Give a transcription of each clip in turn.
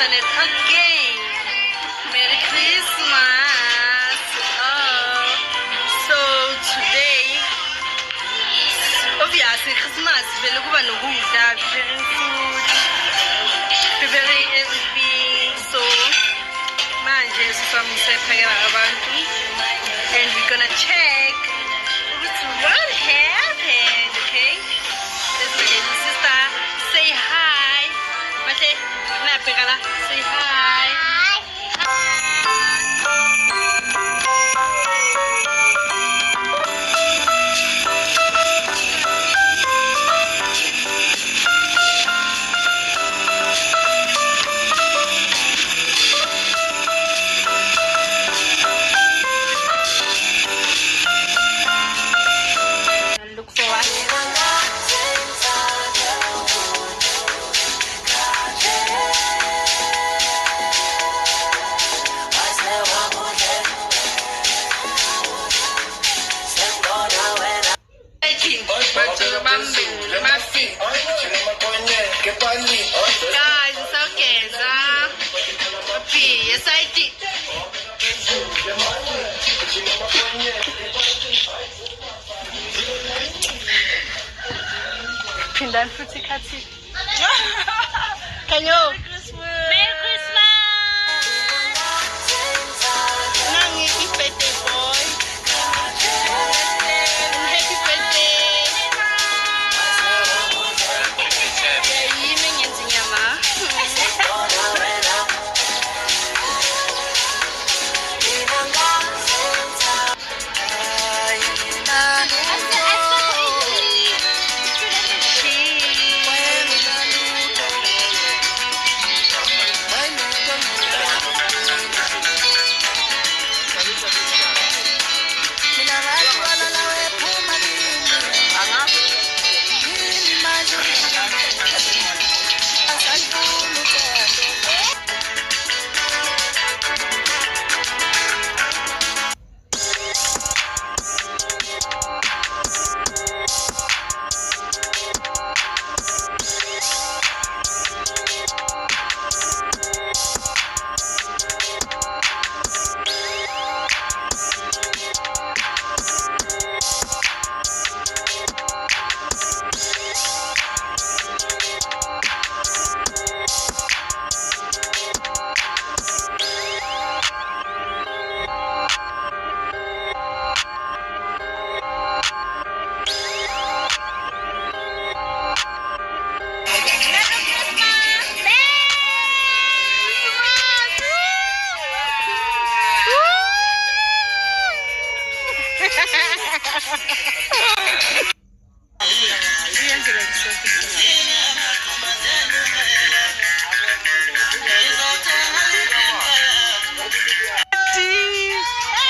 internet again. Merry Christmas. Oh, so today, obviously Christmas, vele kuba nokudla, preparing food, preparing everything. So manje sisami siyaphakela abantu, and we're gonna check what happened. Okay, let's begin. Sister, say hi. Mate, napekala, say hi. Look for us. Guys, it's okay. Yes, I did. Pindan fruity catty. Can you? Merry Christmas. Nangi birthday boy. Happy birthday. Yiming yenzinyama.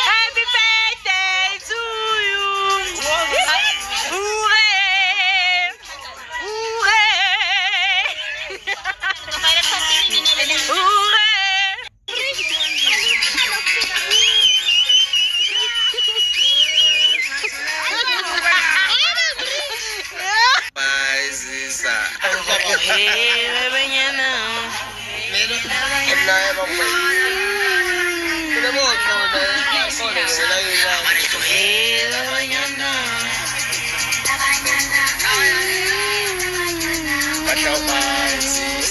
Happy birthday to you. Hooray! Tchau, paz.